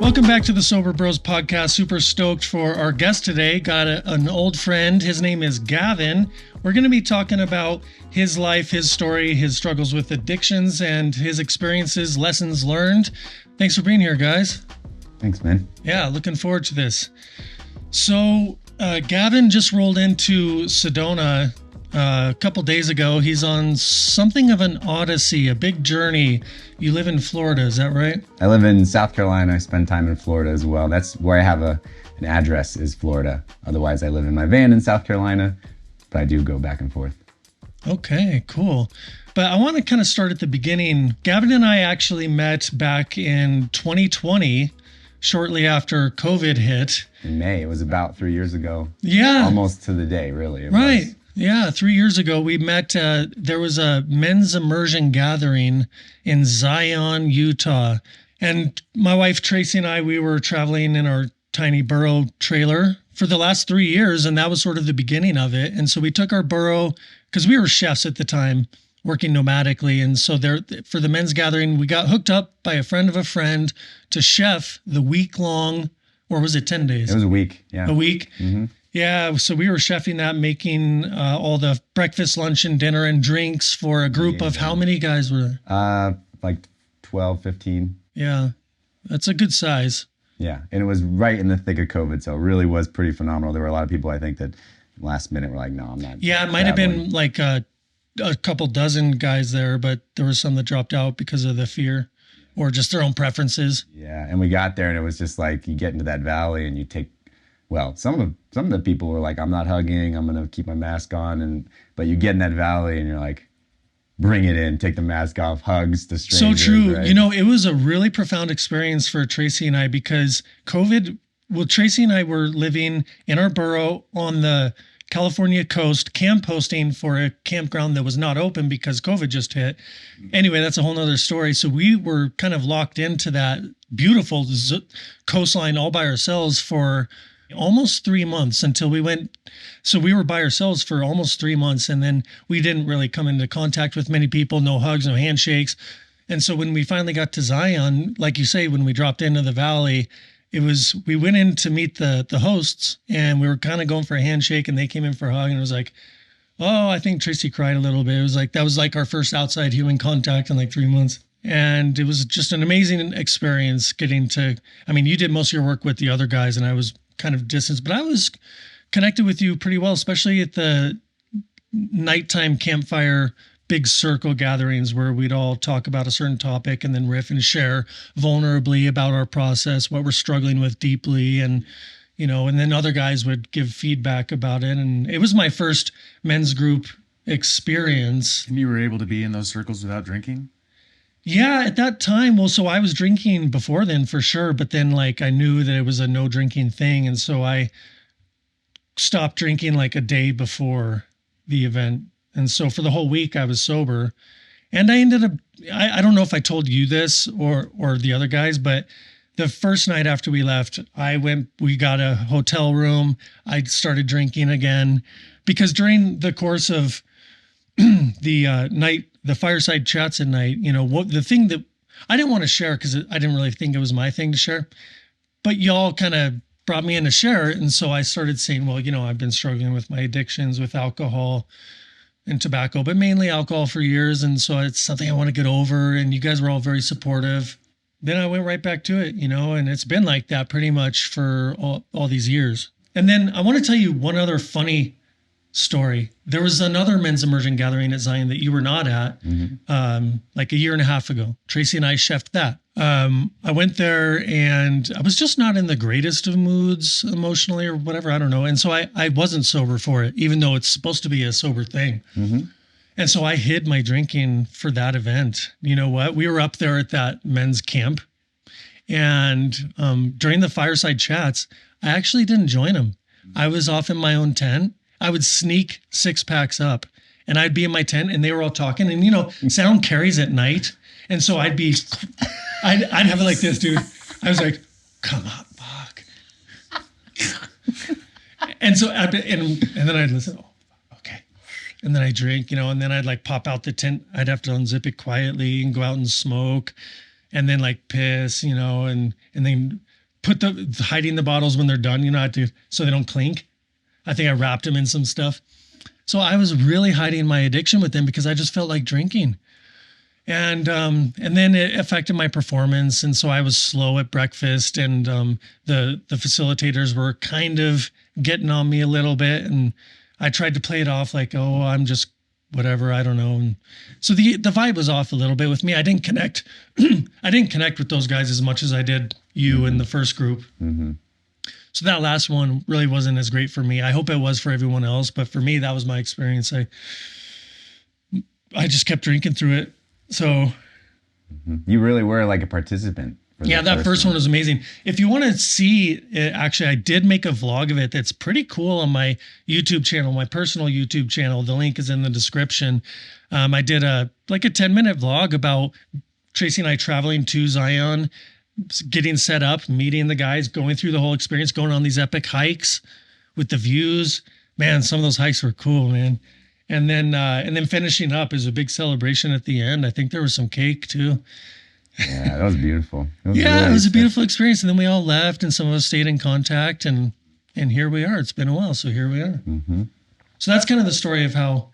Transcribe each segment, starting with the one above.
Welcome back to the Sober Bros podcast. Super stoked for our guest today. Got an old friend. His name is Gavin. We're going to be talking about his life, his story, his struggles with addictions, and his experiences, lessons learned. Thanks for being here, guys. Thanks, man. Yeah, looking forward to this. So, Gavin just rolled into Sedona a couple days ago. He's on something of an odyssey, a big journey. You live in Florida, is that right? I live in South Carolina. I spend time in Florida as well. That's where I have an address is Florida. Otherwise, I live in my van in South Carolina, but I do go back and forth. Okay, cool. But I want to kind of start at the beginning. Gavin and I actually met back in 2020, shortly after COVID hit. In May. It was about 3 years ago. Yeah. Almost to the day, really. It right. was. Yeah, 3 years ago, we met. There was a men's immersion gathering in Zion, Utah. And my wife, Tracy, and I, we were traveling in our tiny burro trailer for the last 3 years. And that was sort of the beginning of it. And so we took our burro, because we were chefs at the time, working nomadically. And so there, for the men's gathering, we got hooked up by a friend of a friend to chef the week-long, or was it 10 days? It was a week, yeah. A week? Mm-hmm. Yeah, so we were chefing that, making all the breakfast, lunch, and dinner and drinks for a group of how many guys were there? Like 12, 15. Yeah, that's a good size. Yeah, and it was right in the thick of COVID, so it really was pretty phenomenal. There were a lot of people, I think, that last minute were like, no, I'm not. Yeah, it might have been like a couple dozen guys there, but there was some that dropped out because of the fear or just their own preferences. Yeah, and we got there, and it was just like you get into that valley and you take. Well, some of the people were like, I'm not hugging, I'm going to keep my mask on. But you get in that valley and you're like, bring it in, take the mask off, hugs to strangers. So true. Right? You know, it was a really profound experience for Tracy and I because Tracy and I were living in our burro on the California coast, camp hosting for a campground that was not open because COVID just hit. Anyway, that's a whole nother story. So we were kind of locked into that beautiful coastline all by ourselves for almost 3 months until we went. So we were by ourselves for almost 3 months. And then we didn't really come into contact with many people, no hugs, no handshakes. And so when we finally got to Zion, like you say, when we dropped into the valley, we went in to meet the hosts and we were kind of going for a handshake and they came in for a hug and it was like, oh, I think Tracy cried a little bit. It was like, that was like our first outside human contact in like 3 months. And it was just an amazing experience getting to, I mean, you did most of your work with the other guys and I was kind of distance, but I was connected with you pretty well, especially at the nighttime campfire, big circle gatherings where we'd all talk about a certain topic and then riff and share vulnerably about our process, what we're struggling with deeply. And, and then other guys would give feedback about it. And it was my first men's group experience. And you were able to be in those circles without drinking? Yeah, at that time, well, so I was drinking before then for sure, but then like I knew that it was a no drinking thing. And so I stopped drinking like a day before the event. And so for the whole week I was sober and I ended up, I don't know if I told you this or the other guys, but the first night after we left, we got a hotel room. I started drinking again because during the course of the fireside chats at night, the thing that I didn't want to share because I didn't really think it was my thing to share, but y'all kind of brought me in to share it. And so I started saying, well, I've been struggling with my addictions with alcohol and tobacco, but mainly alcohol for years. And so it's something I want to get over. And you guys were all very supportive. Then I went right back to it, and it's been like that pretty much for all these years. And then I want to tell you one other funny story. There was another men's immersion gathering at Zion that you were not at, like a year and a half ago. Tracy and I chefed that. I went there and I was just not in the greatest of moods emotionally or whatever. I don't know. And so I wasn't sober for it, even though it's supposed to be a sober thing. Mm-hmm. And so I hid my drinking for that event. You know what? We were up there at that men's camp and during the fireside chats, I actually didn't join them. I was off in my own tent. I would sneak 6 packs up and I'd be in my tent and they were all talking and, sound carries at night. And so I'd have it like this, dude. I was like, come on, fuck. And so, and then I'd listen. Oh, okay. and then I drink, and then I'd like pop out the tent. I'd have to unzip it quietly and go out and smoke, and then like piss, and then put hiding the bottles when they're done, so they don't clink. I think I wrapped them in some stuff. So I was really hiding my addiction with them because I just felt like drinking. And then it affected my performance. And so I was slow at breakfast, and the facilitators were kind of getting on me a little bit. And I tried to play it off like, oh, I'm just whatever, I don't know. And so the vibe was off a little bit with me. I didn't connect. I didn't connect with those guys as much as I did you in the first group. Mm-hmm. So that last one really wasn't as great for me. I hope it was for everyone else, but for me, that was my experience. I just kept drinking through it. So you really were like a participant. Yeah, that first one was amazing. If you want to see it, actually, I did make a vlog of it that's pretty cool on my YouTube channel, my personal YouTube channel. The link is in the description. I did a 10-minute vlog about Tracy and I traveling to Zion, getting set up, meeting the guys, going through the whole experience, going on these epic hikes with the views. Man, some of those hikes were cool, man. And then finishing up is a big celebration at the end. I think there was some cake too. Yeah, that was beautiful. It was a beautiful experience. And then we all left, and some of us stayed in contact, and here we are. It's been a while, so here we are. Mm-hmm. So that's kind of the story of how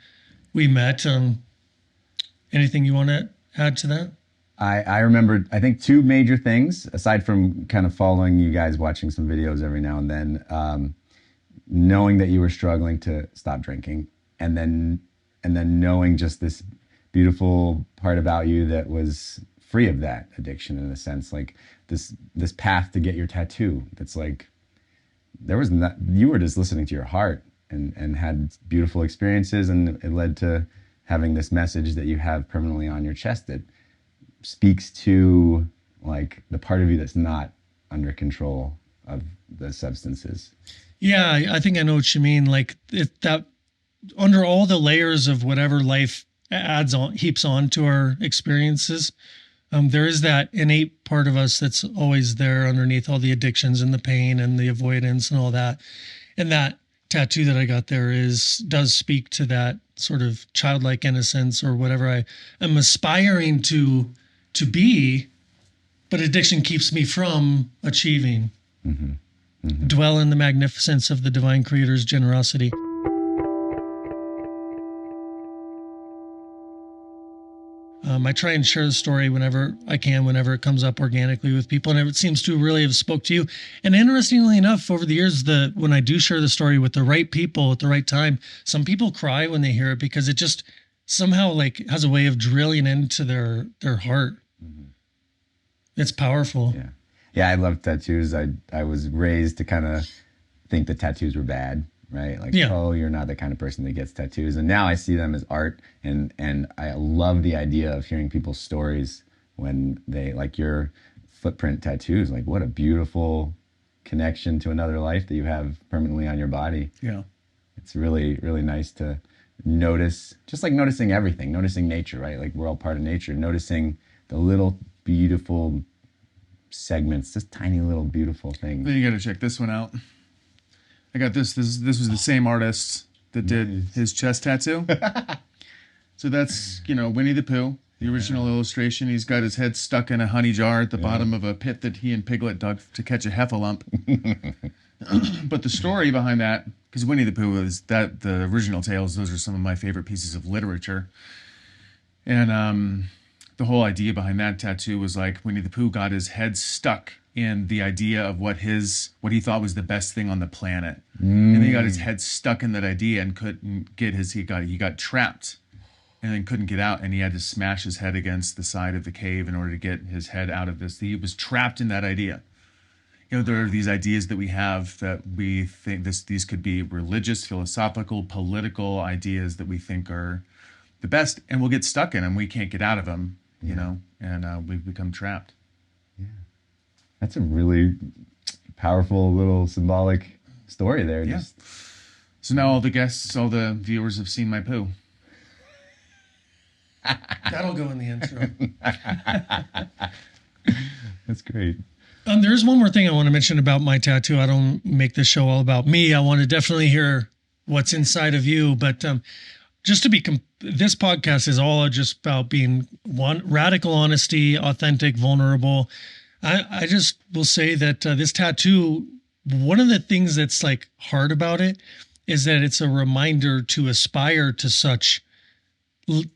we met. Anything you want to add to that? I remembered, I think, two major things, aside from kind of following you guys, watching some videos every now and then, knowing that you were struggling to stop drinking, and then knowing just this beautiful part about you that was free of that addiction, in a sense, like this path to get your tattoo. That's like, you were just listening to your heart and had beautiful experiences, and it led to having this message that you have permanently on your chest that speaks to like the part of you that's not under control of the substances. Yeah, I think I know what you mean. Like that under all the layers of whatever life heaps on to our experiences, there is that innate part of us that's always there underneath all the addictions and the pain and the avoidance and all that. And that tattoo that I got there does speak to that sort of childlike innocence or whatever I am aspiring to be, but addiction keeps me from achieving. Mm-hmm. Mm-hmm. Dwell in the magnificence of the divine creator's generosity. I try and share the story whenever I can, whenever it comes up organically with people, and it seems to really have spoke to you. And interestingly enough, over the years, when I do share the story with the right people at the right time, some people cry when they hear it because it just somehow like has a way of drilling into their heart. Mm-hmm. It's powerful. Yeah, I love tattoos. I was raised to kind of think that tattoos were bad. Right? Like, oh, you're not the kind of person that gets tattoos. And now I see them as art, and I love the idea of hearing people's stories when they, like your footprint tattoos, like what a beautiful connection to another life that you have permanently on your body. Yeah. It's really, really nice to notice, just like noticing everything, noticing nature, right? Like we're all part of nature, noticing the little beautiful segments, just tiny little beautiful things. Then you got to check this one out. I got this. This was the same artist that did his chest tattoo. So that's, Winnie the Pooh, the original illustration. He's got his head stuck in a honey jar at the bottom of a pit that he and Piglet dug to catch a heffalump. But the story behind that, because Winnie the Pooh is the original tales, those are some of my favorite pieces of literature. And the whole idea behind that tattoo was like Winnie the Pooh got his head stuck in the idea of what he thought was the best thing on the planet. And then he got his head stuck in that idea and couldn't get he got trapped and then couldn't get out, and he had to smash his head against the side of the cave in order to get his head out of this. He was trapped in that idea. There are these ideas that we have that we think these could be religious, philosophical, political ideas that we think are the best, and we'll get stuck in them. We can't get out of them, and we've become trapped. Yeah. That's a really powerful little symbolic story there. Yeah. So now all the viewers have seen my poo. That'll go in the intro. That's great. There's one more thing I want to mention about my tattoo. I don't make this show all about me. I want to definitely hear what's inside of you. But just to be, this podcast is all just about being one radical honesty, authentic, vulnerable. I just will say that this tattoo, one of the things that's like hard about it is that it's a reminder to aspire to such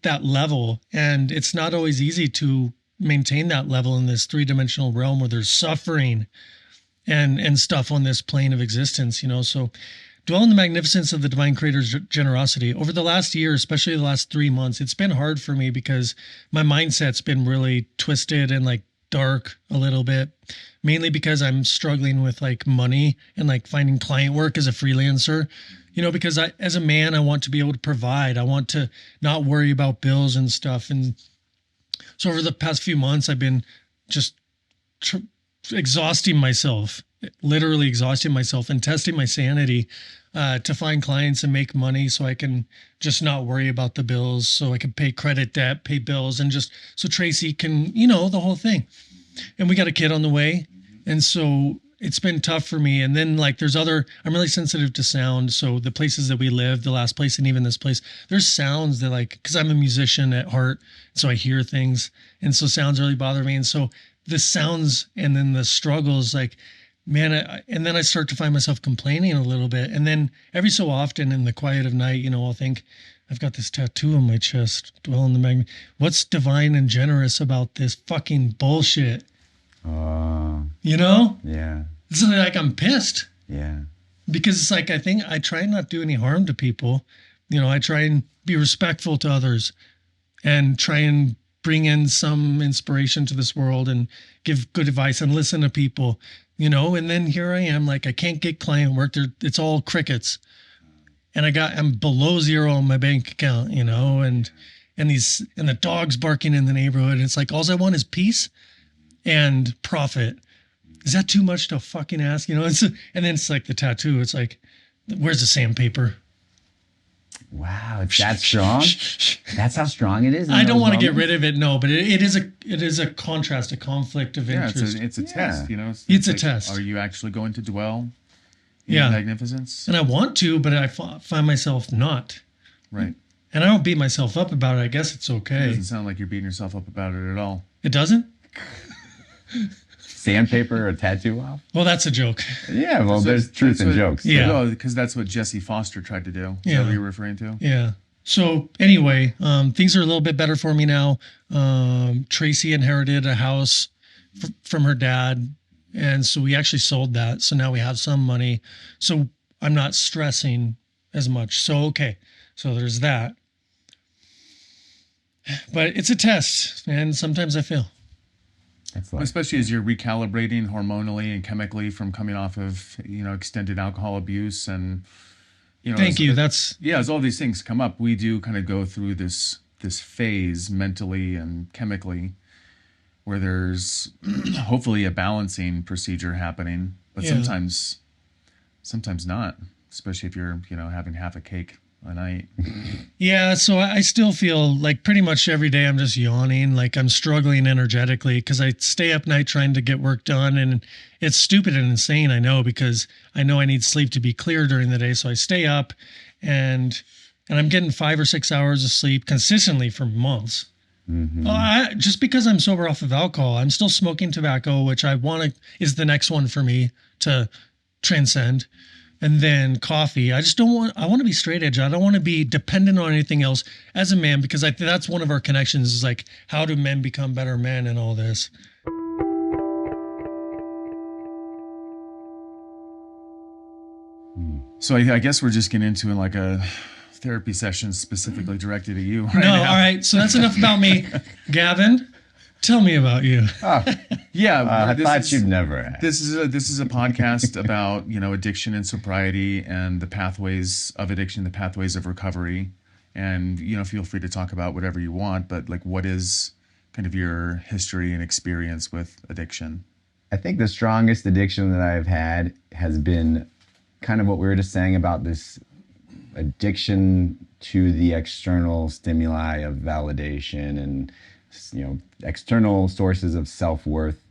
that level. And it's not always easy to maintain that level in this 3-dimensional realm where there's suffering and stuff on this plane of existence, you know. So dwell in the magnificence of the divine creator's generosity. Over the last year, especially the last 3 months, it's been hard for me because my mindset's been really twisted and like dark a little bit, mainly because I'm struggling with like money and like finding client work as a freelancer, you know, because as a man, I want to be able to provide. I want to not worry about bills and stuff. And so over the past few months, I've been just exhausting myself, literally exhausting myself and testing my sanity to find clients and make money so I can just not worry about the bills, so I can pay credit debt, pay bills, and just so Tracy can, you know, the whole thing. And we got a kid on the way. And so it's been tough for me. And then like I'm really sensitive to sound. So the places that we live, the last place and even this place, there's sounds that like, because I'm a musician at heart, so I hear things. And so sounds really bother me. And so the sounds and then the struggles, like, man, and then I start to find myself complaining a little bit. And then every so often in the quiet of night, you know, I'll think, I've got this tattoo on my chest, dwell in the magnet. What's divine and generous about this fucking bullshit? You know? Yeah. It's like I'm pissed. Yeah. Because it's like, I think I try not to do any harm to people. You know, I try and be respectful to others and try and bring in some inspiration to this world and give good advice and listen to people, you know. And then here I am, like I can't get client work. It's all crickets. And I'm below zero on my bank account, you know, and the dogs barking in the neighborhood. It's like, all I want is peace and profit. Is that too much to fucking ask? You know, and then it's like the tattoo. It's like, where's the sandpaper? Wow, it's that strong? That's how strong it is? I don't want to get rid of it, no, but it is a contrast, a conflict of interest. It's a test, you know. It's a like, test. Are you actually going to dwell in magnificence? And I want to, but I find myself not. Right. And I don't beat myself up about it. I guess it's okay. It doesn't sound like you're beating yourself up about it at all. It doesn't? Sandpaper or tattoo off? Well, that's a joke. Yeah, well, there's truth in jokes. Yeah. No, because that's what Jesse Foster tried to do. Is that what you're referring to? Yeah. So anyway, things are a little bit better for me now. Tracy inherited a house from her dad. And so we actually sold that. So now we have some money. So I'm not stressing as much. So, okay. So there's that. But it's a test. And sometimes I fail. Especially as you're recalibrating hormonally and chemically from coming off of, you know, extended alcohol abuse and, you know. Thank you. As all these things come up, we do kind of go through this phase mentally and chemically where there's hopefully a balancing procedure happening, but sometimes not, especially if you're, you know, having half a cake a night. Yeah, so I still feel like pretty much every day I'm just yawning, like I'm struggling energetically because I stay up night trying to get work done, and it's stupid and insane, I know, because I know I need sleep to be clear during the day, so I stay up and I'm getting 5 or 6 hours of sleep consistently for months. Mm-hmm. Just because I'm sober off of alcohol, I'm still smoking tobacco, which is the next one for me to transcend. And then coffee. I want to be straight edge. I don't want to be dependent on anything else as a man, because that's one of our connections is like, how do men become better men and all this? So I guess we're just getting into like a therapy session specifically directed at you. Right now. All right. So that's enough about me. Gavin, tell me about you. I thought you'd never ask. This is a podcast about, you know, addiction and sobriety and the pathways of addiction, the pathways of recovery. And, you know, feel free to talk about whatever you want, but like, what is kind of your history and experience with addiction? I think the strongest addiction that I've had has been kind of what we were just saying about this addiction to the external stimuli of validation and, you know, external sources of self-worth.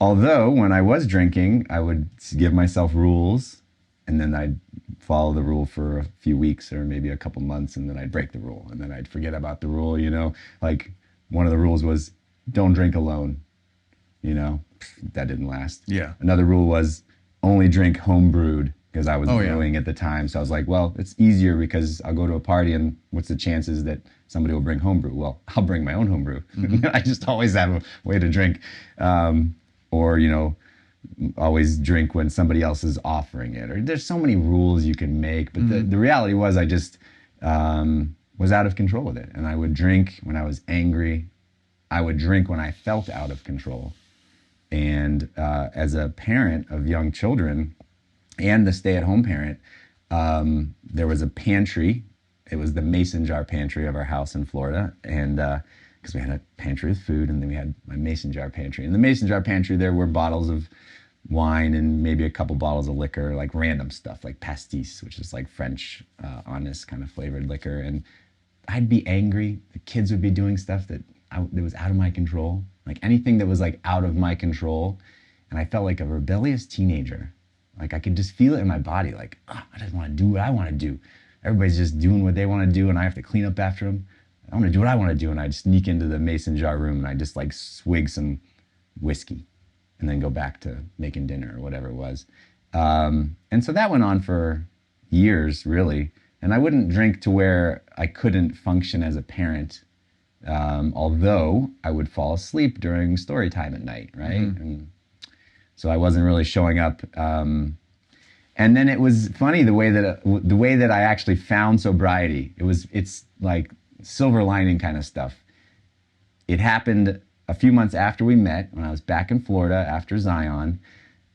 Although when I was drinking, I would give myself rules and then I'd follow the rule for a few weeks or maybe a couple months, and then I'd break the rule, and then I'd forget about the rule. Like one of the rules was don't drink alone. That didn't last. Yeah. Another rule was only drink home brewed, because I was brewing at the time. So I was like, well, it's easier because I'll go to a party, and what's the chances that somebody will bring home brew? Well, I'll bring my own home brew. I just always have a way to drink. Or always drink when somebody else is offering it. Or there's so many rules you can make. But the reality was I just was out of control with it. And I would drink when I was angry. I would drink when I felt out of control. And as a parent of young children and the stay-at-home parent, there was a pantry. It was the mason jar pantry of our house in Florida. And because we had a pantry with food, and then we had my mason jar pantry. In the mason jar pantry, there were bottles of wine and maybe a couple bottles of liquor, like random stuff, like pastis, which is like French, honest kind of flavored liquor. And I'd be angry. The kids would be doing stuff that was out of my control, like anything that was like out of my control. And I felt like a rebellious teenager. Like I could just feel it in my body, like, oh, I just want to do what I want to do. Everybody's just doing what they want to do, and I have to clean up after them. I want to do what I want to do. And I'd sneak into the mason jar room, and I'd just like swig some whiskey and then go back to making dinner or whatever it was. And so that went on for years, really. And I wouldn't drink to where I couldn't function as a parent, although I would fall asleep during story time at night, right? And so I wasn't really showing up. And then it was funny the way that I actually found sobriety. It's like silver lining kind of stuff. It happened a few months after we met, when I was back in Florida after Zion.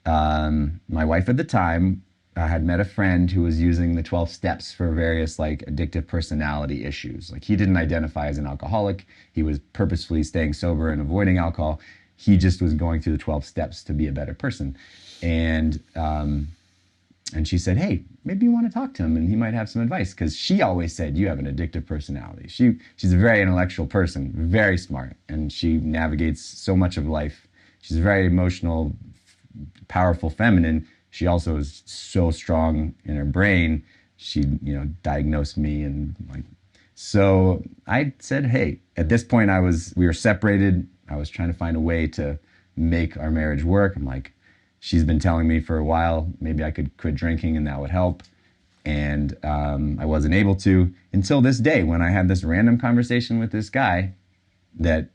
My wife at the time had met a friend who was using the 12 steps for various like addictive personality issues. Like he didn't identify as an alcoholic. He was purposefully staying sober and avoiding alcohol. He just was going through the 12 steps to be a better person. And she said, hey, maybe you want to talk to him and he might have some advice. Because she always said, you have an addictive personality. She's a very intellectual person, very smart, and she navigates so much of life. She's very emotional, powerful, feminine. She also is so strong in her brain. She, diagnosed me, and so I said, hey, at this point we were separated. I was trying to find a way to make our marriage work. I'm like, she's been telling me for a while, maybe I could quit drinking and that would help. And I wasn't able to until this day, when I had this random conversation with this guy that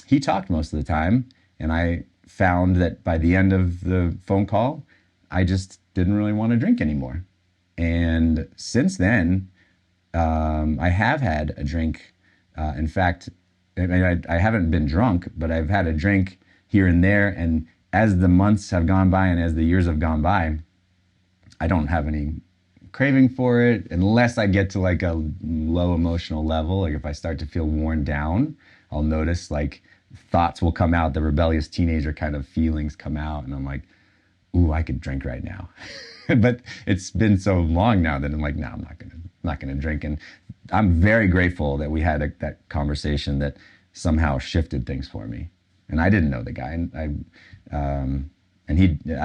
he talked most of the time. And I found that by the end of the phone call, I just didn't really want to drink anymore. And since then, I have had a drink. In fact, I haven't been drunk, but I've had a drink here and there. And as the months have gone by and as the years have gone by, I don't have any craving for it unless I get to like a low emotional level. Like if I start to feel worn down, I'll notice like thoughts will come out, the rebellious teenager kind of feelings come out, and I'm like, ooh, I could drink right now. But it's been so long now that I'm like, no, I'm not gonna drink. And I'm very grateful that we had that conversation that somehow shifted things for me. And I didn't know the guy, and I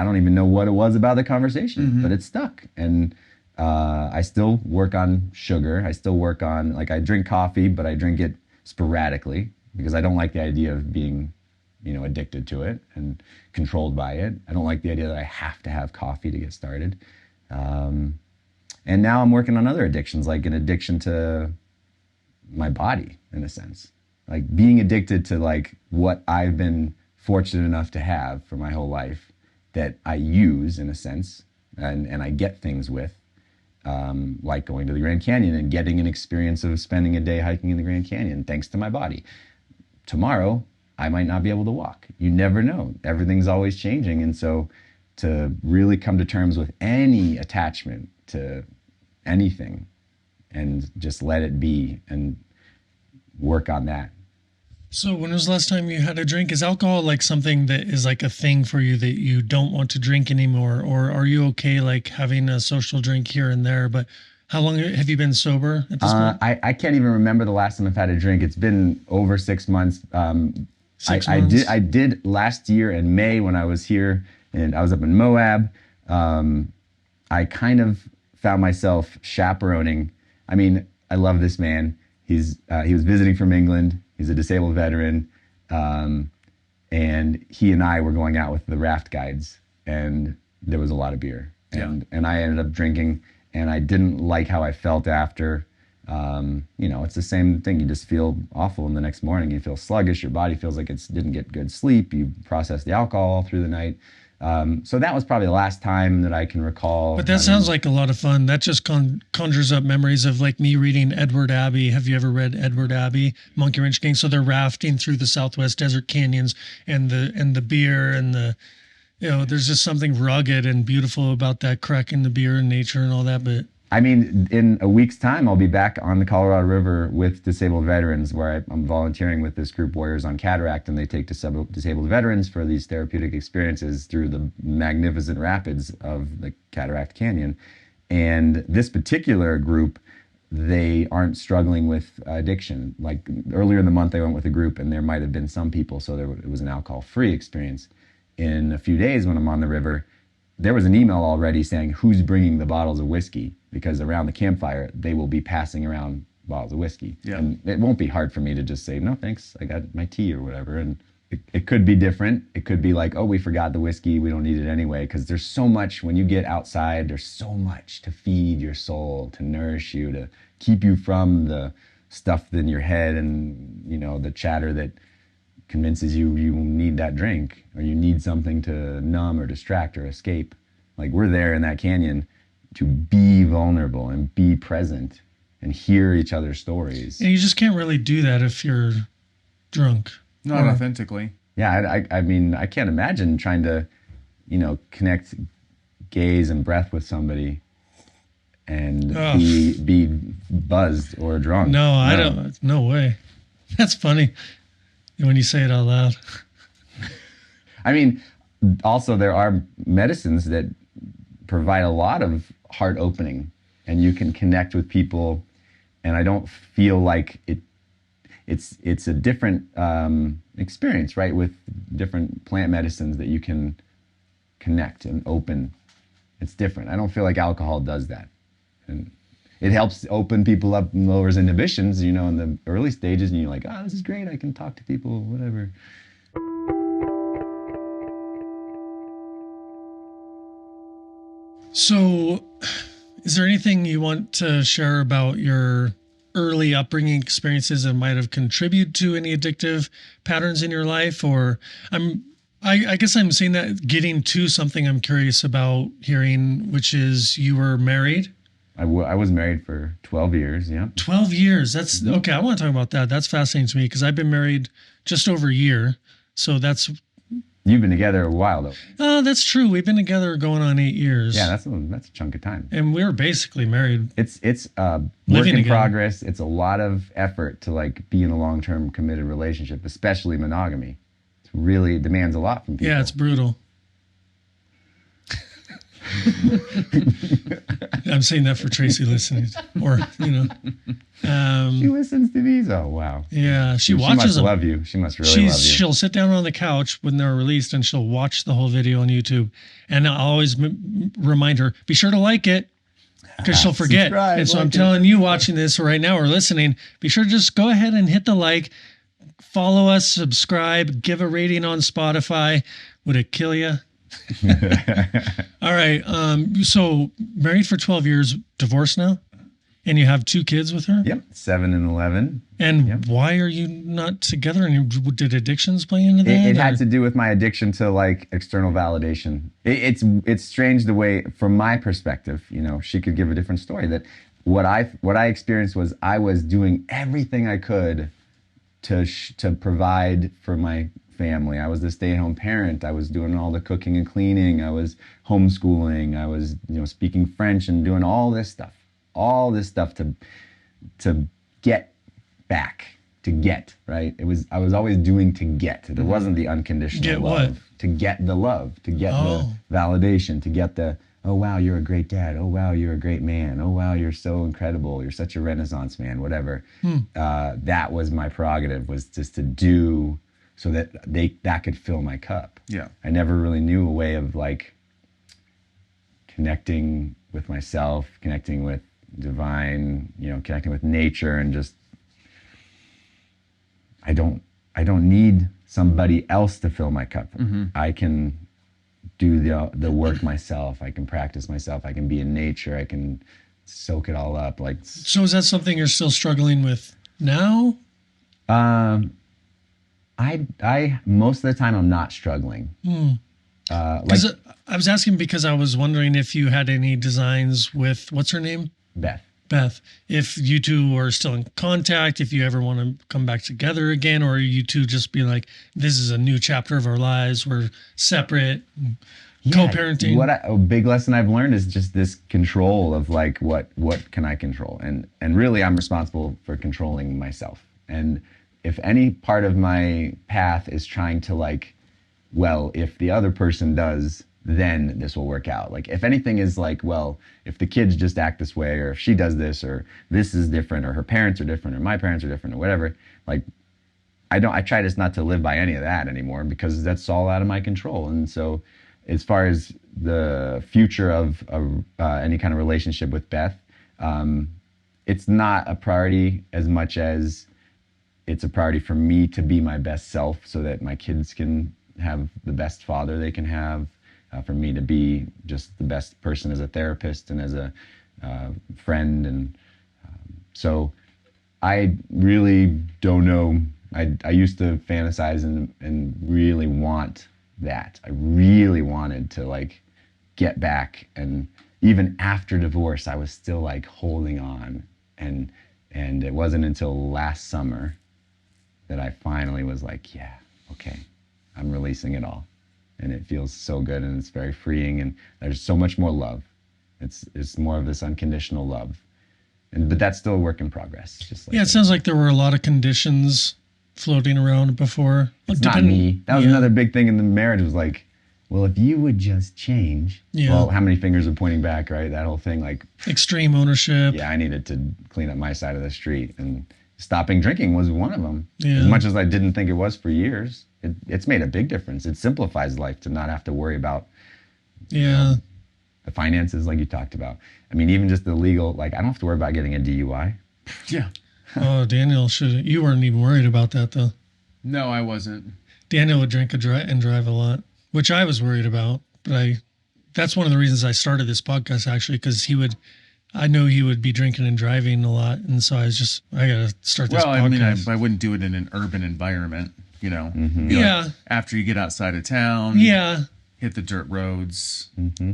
don't even know what it was about the conversation, but it stuck. And I still work on sugar. I still work on, I drink coffee, but I drink it sporadically because I don't like the idea of being, addicted to it and controlled by it. I don't like the idea that I have to have coffee to get started. And now I'm working on other addictions, like an addiction to my body, in a sense. Like being addicted to what I've been fortunate enough to have for my whole life that I use, in a sense, and I get things with, like going to the Grand Canyon and getting an experience of spending a day hiking in the Grand Canyon, thanks to my body. Tomorrow, I might not be able to walk. You never know. Everything's always changing. And so to really come to terms with any attachment to anything and just let it be and work on that. So when was the last time you had a drink? Is alcohol something that is a thing for you that you don't want to drink anymore? Or are you okay having a social drink here and there? But how long have you been sober at this point? I can't even remember the last time I've had a drink. It's been over 6 months. 6 months. I did last year in May when I was here, and I was up in Moab. I kind of found myself chaperoning. I mean, I love this man. He was visiting from England. He's a disabled veteran. And he and I were going out with the raft guides, and there was a lot of beer. And I ended up drinking, and I didn't like how I felt after. You know, it's the same thing. You just feel awful in the next morning. You feel sluggish. Your body feels like it didn't get good sleep. You process the alcohol all through the night. So that was probably the last time that I can recall. But that sounds like a lot of fun. That just conjures up memories of like me reading Edward Abbey. Have you ever read Edward Abbey, Monkey Wrench Gang? So they're rafting through the Southwest Desert Canyons, and the beer and the, you know, there's just something rugged and beautiful about that, cracking the beer and nature and all that. But I mean, in a week's time, I'll be back on the Colorado River with disabled veterans, where I'm volunteering with this group, Warriors on Cataract, and they take disabled veterans for these therapeutic experiences through the magnificent rapids of the Cataract Canyon. And this particular group, they aren't struggling with addiction. Like earlier in the month, I went with a group, and there might have been some people, so it was an alcohol-free experience. In a few days, when I'm on the river, there was an email already saying who's bringing the bottles of whiskey, because around the campfire, they will be passing around bottles of whiskey. Yeah. And it won't be hard for me to just say, no, thanks, I got my tea or whatever. And it could be different. It could be like, oh, we forgot the whiskey, we don't need it anyway. Because there's so much, when you get outside, there's so much to feed your soul, to nourish you, to keep you from the stuff in your head and, you know, the chatter that convinces you need that drink, or you need something to numb or distract or escape. Like, we're there in that canyon to be vulnerable and be present and hear each other's stories. and you just can't really do that if you're drunk. Not Or- authentically. Yeah, I mean, I can't imagine trying to, you know, connect gaze and breath with somebody and Ugh. be buzzed or drunk. No, I don't. No way. That's funny when you say it out loud. I mean, also there are medicines that provide a lot of heart opening, and you can connect with people, and I don't feel like it's a different experience, right, with different plant medicines that you can connect and open. It's different. I don't feel like alcohol does that, and it helps open people up and lowers inhibitions, you know, in the early stages, and you're like, oh, this is great, I can talk to people, whatever. So, is there anything you want to share about your early upbringing experiences that might have contributed to any addictive patterns in your life? Or I guess I'm saying that getting to something I'm curious about hearing, which is you were married. I was married for 12 years, yeah. 12 years. That's okay. I want to talk about that. That's fascinating to me because I've been married just over a year. So that's You've been together a while, though. that's true. We've been together going on 8 years. Yeah, that's a chunk of time. And we're basically married. It's work Living in together. progress. It's a lot of effort to like be in a long-term committed relationship, especially monogamy. It really demands a lot from people. Yeah, it's brutal. I'm saying that for Tracy listening, or She listens to these. Oh wow. yeah, she She watches must them. love you. She must really love you. She'll sit down on the couch when they're released, and she'll watch the whole video on YouTube. And I'll always remind her, be sure to like it, because she'll forget. Subscribe, And so I'm like it. telling you, watching this right now or listening, be sure to just go ahead and hit the like, follow us, subscribe, give a rating on Spotify. Would it kill you? All right. So married for 12 years, divorced now, and you have 2 kids with her. Yep, 7 and 11. And Yep. why are you not together? And did addictions play into that? It had or- to do with my addiction to like external validation. It's strange the way, from my perspective, you know, she could give a different story. That what I experienced was I was doing everything I could to provide for my family. I was the stay-at-home parent. I was doing all the cooking and cleaning. I was homeschooling. I was, you know, speaking French and doing all this stuff to get back, to get, right? I was always doing to get. There wasn't the unconditional Get love. what? To get the love, to get Oh. the validation, to get the, oh wow, you're a great dad. Oh wow, you're a great man. Oh wow, you're so incredible. You're such a Renaissance man, whatever. That was my prerogative, was just to do so that that could fill my cup. Yeah. I never really knew a way of like connecting with myself, connecting with divine, connecting with nature, and just I don't need somebody else to fill my cup. I can do the work myself. I can practice myself. I can be in nature. I can soak it all up. Like, So is that something you're still struggling with now? I most of the time I'm not struggling. Because I was asking because I was wondering if you had any designs with, what's her name? Beth. If you two are still in contact, if you ever want to come back together again, or you two just be like, this is a new chapter of our lives. We're separate, co-parenting. A big lesson I've learned is just this control of like, what can I control? And really I'm responsible for controlling myself. And if any part of my path is trying to like, well, if the other person does, then this will work out. Like if anything is like, well, if the kids just act this way, or if she does this, or this is different, or her parents are different, or my parents are different, or whatever, like I try just not to live by any of that anymore, because that's all out of my control. And so as far as the future of any kind of relationship with Beth, it's not a priority as much as it's a priority for me to be my best self so that my kids can have the best father they can have, for me to be just the best person as a therapist and as a friend. And so I really don't know. I used to fantasize and really want that. I really wanted to like get back, and even after divorce I was still like holding on, and it wasn't until last summer that I finally was like, yeah, okay, I'm releasing it all. And it feels so good, and it's very freeing, and there's so much more love. It's more of this unconditional love. But that's still a work in progress. Just like it sounds like there were a lot of conditions floating around before. It's not me. That was another big thing in the marriage, was like, well, if you would just change. Yeah. Well, how many fingers are pointing back, right? That whole thing, like extreme ownership. Yeah, I needed to clean up my side of the street, and stopping drinking was one of them. Yeah. As much as I didn't think it was for years, it's made a big difference. It simplifies life to not have to worry about the finances like you talked about. I mean, even just the legal, like I don't have to worry about getting a DUI. Yeah. Oh, Daniel, you weren't even worried about that though. No, I wasn't. Daniel would drink and drive a lot, which I was worried about. But that's one of the reasons I started this podcast, actually, because I know he would be drinking and driving a lot. And so I got to start this podcast. Well, I mean, I wouldn't do it in an urban environment, Mm-hmm. Yeah. Like after you get outside of town. Yeah. Hit the dirt roads. Mm-hmm.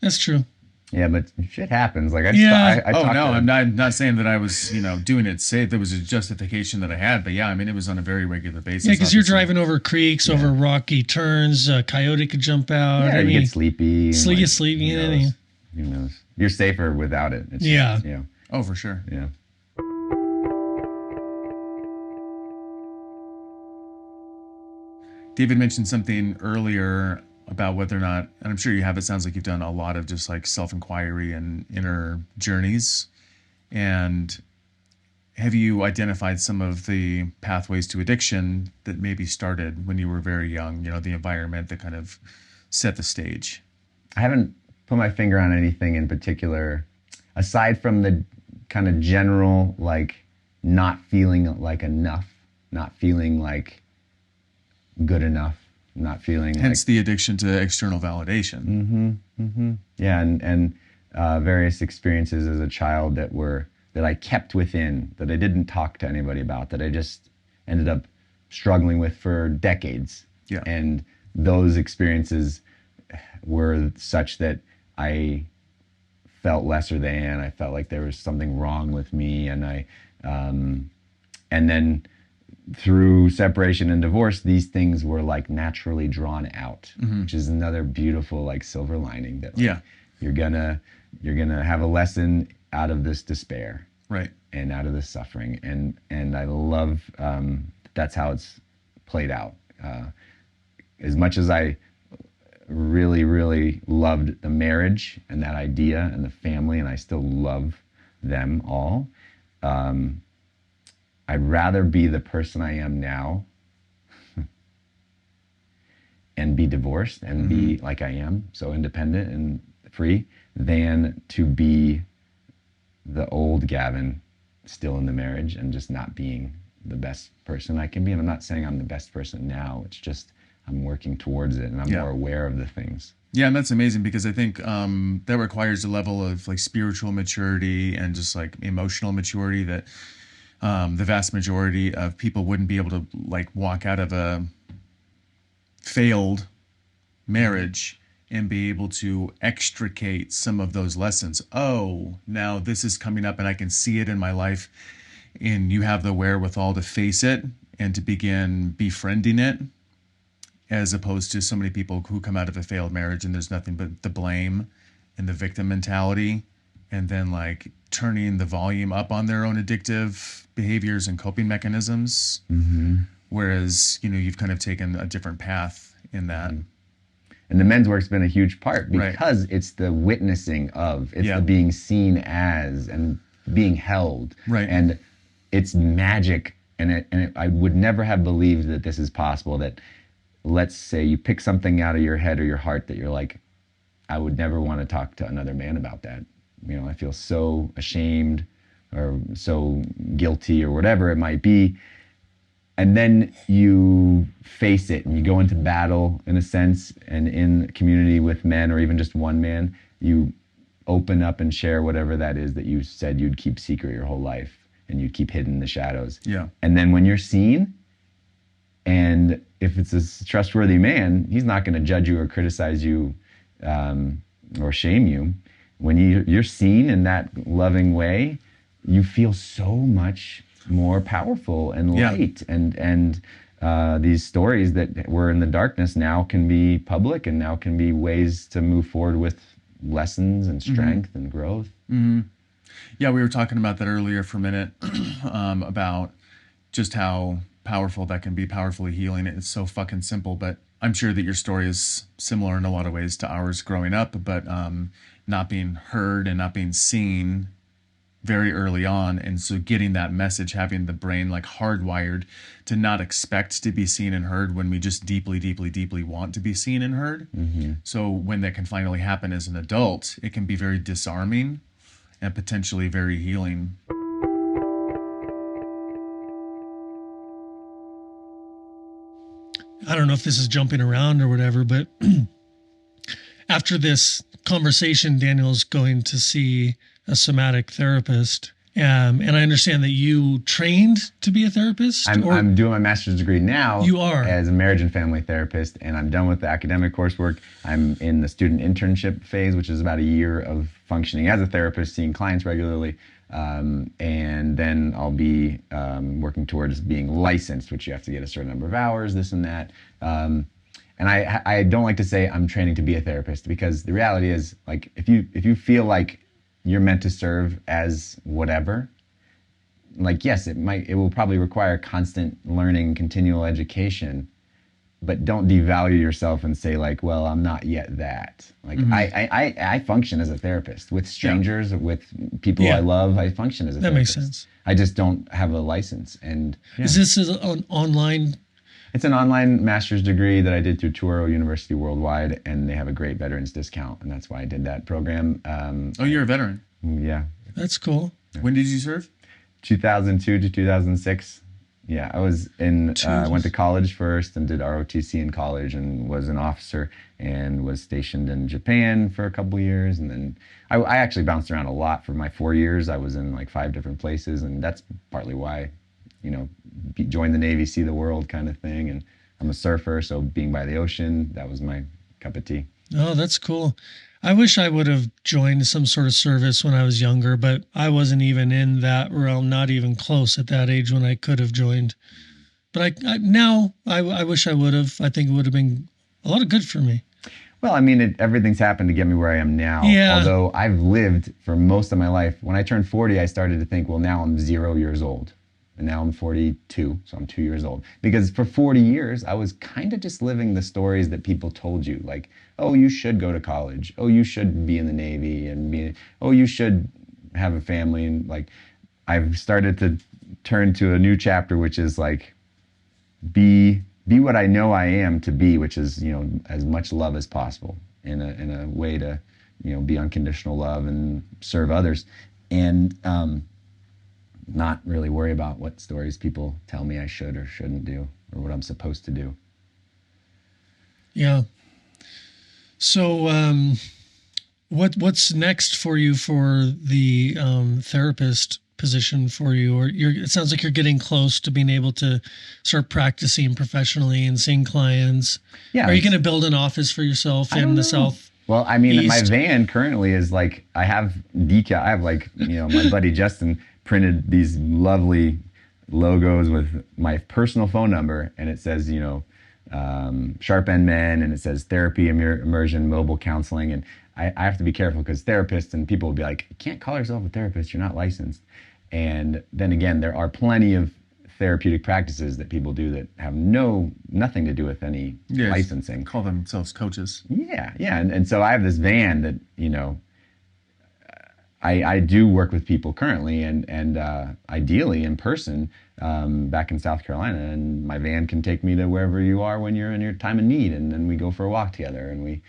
That's true. Yeah, but shit happens. Like I'm not saying that I was, doing it safe. There was a justification that I had, but yeah, I mean, it was on a very regular basis. Yeah, because you're driving over creeks, over rocky turns. A coyote could jump out. Yeah, you get sleepy. Get sleepy. Who knows? You're safer without it. It's Oh, for sure. Yeah. David mentioned something earlier about whether or not, and I'm sure you have, it sounds like you've done a lot of just like self-inquiry and inner journeys. And have you identified some of the pathways to addiction that maybe started when you were very young, the environment that kind of set the stage? I haven't put my finger on anything in particular, aside from the kind of general, like not feeling like enough, not feeling like good enough, not feeling hence the addiction to external validation. Mm-hmm, mm-hmm. Yeah, and various experiences as a child that I kept within, that I didn't talk to anybody about, that I just ended up struggling with for decades. Yeah. And those experiences were such that I felt lesser than, I felt like there was something wrong with me, and and then through separation and divorce, these things were like naturally drawn out, which is another beautiful like silver lining, that like, you're gonna have a lesson out of this despair, right, and out of this suffering, and I love that's how it's played out. As much as I really, really loved the marriage and that idea and the family, and I still love them all, I'd rather be the person I am now and be divorced and be like I am, so independent free than to be the old Gavin still in the marriage and just not being the best person I can be. And I'm not saying I'm the best person now. It's just I'm working towards it, and I'm more aware of the things. Yeah, and that's amazing, because I think that requires a level of like spiritual maturity and just like emotional maturity that the vast majority of people wouldn't be able to like walk out of a failed marriage and be able to extricate some of those lessons. Oh, now this is coming up and I can see it in my life, and you have the wherewithal to face it and to begin befriending it, as opposed to so many people who come out of a failed marriage and there's nothing but the blame and the victim mentality, and then like turning the volume up on their own addictive behaviors and coping mechanisms. Mm-hmm. Whereas, you know, you've kind of taken a different path in that. Mm-hmm. And the men's work's been a huge part, because it's the witnessing of, it's the being seen as and being held. Right. And it's magic. And I would never have believed that this is possible, that let's say you pick something out of your head or your heart that you're like, I would never want to talk to another man about that. You know, I feel so ashamed or so guilty or whatever it might be. And then you face it and you go into battle, in a sense, and in community with men or even just one man, you open up and share whatever that is that you said you'd keep secret your whole life and you'd keep hidden in the shadows. Yeah. And then when you're seen, and if it's a trustworthy man, he's not going to judge you or criticize you or shame you. When you're seen in that loving way, you feel so much more powerful and light, and these stories that were in the darkness now can be public, and now can be ways to move forward with lessons and strength and growth. Mm-hmm. Yeah, we were talking about that earlier for a minute, about just how powerful that can be, powerfully healing. It's so fucking simple, but I'm sure that your story is similar in a lot of ways to ours growing up, but not being heard and not being seen very early on, and so getting that message, having the brain like hardwired to not expect to be seen and heard when we just deeply, deeply, deeply want to be seen and heard. Mm-hmm. So when that can finally happen as an adult, it can be very disarming and potentially very healing. I don't know if this is jumping around or whatever, but after this conversation, Daniel's going to see a somatic therapist. And I understand that you trained to be a therapist? I'm doing my master's degree now. You are? As a marriage and family therapist, and I'm done with the academic coursework. I'm in the student internship phase, which is about a year of functioning as a therapist, seeing clients regularly. And then I'll be working towards being licensed, which you have to get a certain number of hours, this and that. And I don't like to say I'm training to be a therapist, because the reality is, like, if you feel like you're meant to serve as whatever, like, yes, it will probably require constant learning, continual education, but don't devalue yourself and say like, well, I'm not yet that. Like, I function as a therapist with strangers, with people I love. I function as a therapist. That makes sense. I just don't have a license. And is this an online? It's an online master's degree that I did through Touro University Worldwide, and they have a great veterans discount, and that's why I did that program. Oh, you're a veteran. Yeah. That's cool. When did you serve? 2002 to 2006. Yeah, I was went to college first and did ROTC in college, and was an officer, and was stationed in Japan for a couple of years. And then I actually bounced around a lot for my 4 years. I was in like 5 different places, and that's partly why, join the Navy, see the world kind of thing. And I'm a surfer, so being by the ocean, that was my cup of tea. Oh, that's cool. I wish I would have joined some sort of service when I was younger, but I wasn't even in that realm, not even close at that age when I could have joined. But I wish I would have. I think it would have been a lot of good for me. Well, I mean, everything's happened to get me where I am now. Yeah. Although I've lived for most of my life. When I turned 40, I started to think, well, now I'm 0 years old. And now I'm 42, so I'm 2 years old. Because for 40 years, I was kind of just living the stories that people told you. Like, oh, you should go to college. Oh, you should be in the Navy. And you should have a family. And like, I've started to turn to a new chapter, which is like, be what I know I am to be, which is, as much love as possible in a way to, be unconditional love and serve others, and not really worry about what stories people tell me I should or shouldn't do, or what I'm supposed to do. Yeah. So, what's next for you for the therapist position for you? Or it sounds like you're getting close to being able to start practicing professionally and seeing clients. Yeah. Are you going to build an office for yourself in the South? Well, I mean, my East? van currently is like, I have my buddy Justin printed these lovely logos with my personal phone number, and it says, Sharp End Men, and it says therapy, immersion, mobile counseling. And I have to be careful because therapists and people will be like, you can't call yourself a therapist, you're not licensed. And then again, there are plenty of therapeutic practices that people do that have nothing to do with any licensing. Call themselves coaches. Yeah. And so I have this van that, I do work with people currently and ideally in person back in South Carolina, and my van can take me to wherever you are when you're in your time of need, and then we go for a walk together and we,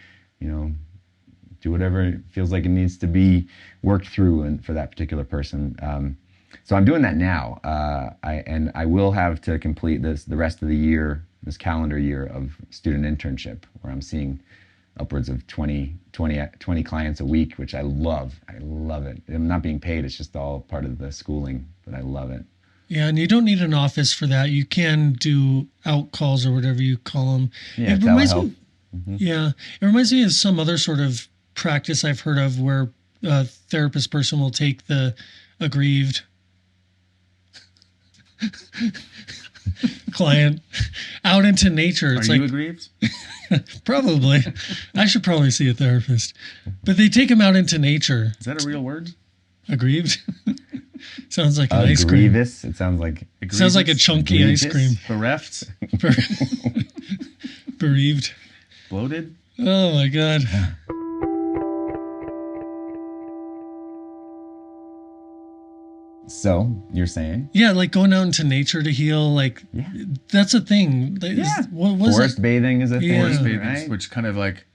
do whatever it feels like it needs to be worked through and for that particular person. So I'm doing that now. I will have to complete the rest of the year, this calendar year of student internship, where I'm seeing upwards of 20 clients a week, which I love. I love it. I'm not being paid. It's just all part of the schooling, but I love it. Yeah, and you don't need an office for that. You can do out calls or whatever you call them. Yeah, it reminds me, Mm-hmm. Yeah, it reminds me of some other sort of practice I've heard of where a therapist person will take the aggrieved client out into nature. It's Are like, you aggrieved? Probably. I should probably see a therapist. But they take him out into nature. Is that a real word? Aggrieved? Sounds like an ice cream. Grievous. It sounds like Sounds like a chunky ice cream. Bereft? Bereaved. Bloated? Oh my God. So you're saying? Yeah, like going out into nature to heal, like that's a thing. What was Forest bathing is a thing, Forest bathing, right? which kind of like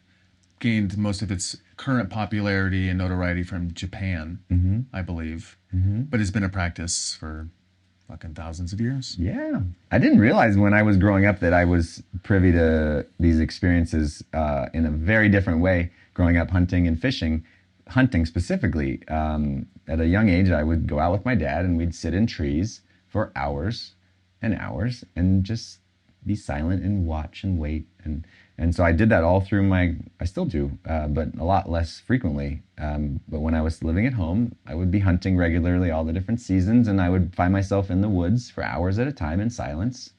gained most of its current popularity and notoriety from Japan, I believe. But it's been a practice for fucking thousands of years. Yeah. I didn't realize when I was growing up that I was privy to these experiences in a very different way, growing up hunting and fishing. Hunting specifically. At a young age, I would go out with my dad and we'd sit in trees for hours and hours and just be silent and watch and wait. And so I did that all through I still do, but a lot less frequently. But when I was living at home, I would be hunting regularly all the different seasons, and I would find myself in the woods for hours at a time in silence.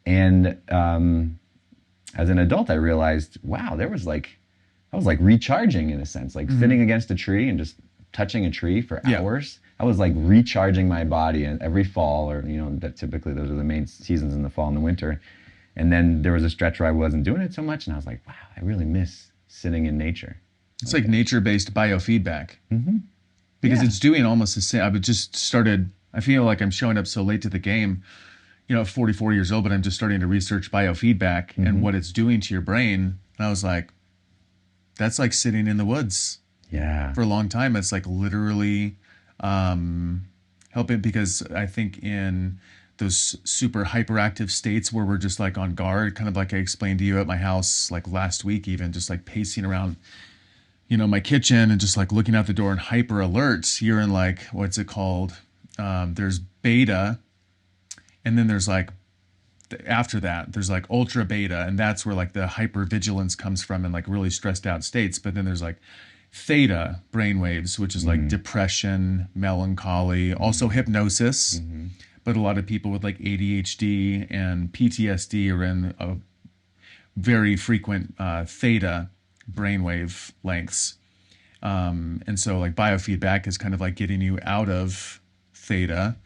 And as an adult, I realized, wow, I was like recharging in a sense, like sitting against a tree and just touching a tree for hours. I was like recharging my body every fall, or, that typically those are the main seasons in the fall and the winter. And then there was a stretch where I wasn't doing it so much, and I was like, wow, I really miss sitting in nature. It's like nature-based biofeedback. Because it's doing almost the same. I feel like I'm showing up so late to the game, at 44 years old, but I'm just starting to research biofeedback and what it's doing to your brain. And I was like, that's like sitting in the woods. Yeah. For a long time. It's like literally helping, because I think in those super hyperactive states where we're just like on guard, kind of like I explained to you at my house, like last week, even just like pacing around, my kitchen and just like looking out the door and hyper alert, you're in like, what's it called? There's beta. And then there's like, after that, there's like ultra beta. And that's where like the hypervigilance comes from in like really stressed out states. But then there's like theta brainwaves, which is like depression, melancholy, also hypnosis. But a lot of people with like ADHD and PTSD are in a very frequent theta brainwave lengths. And so like biofeedback is kind of like getting you out of theta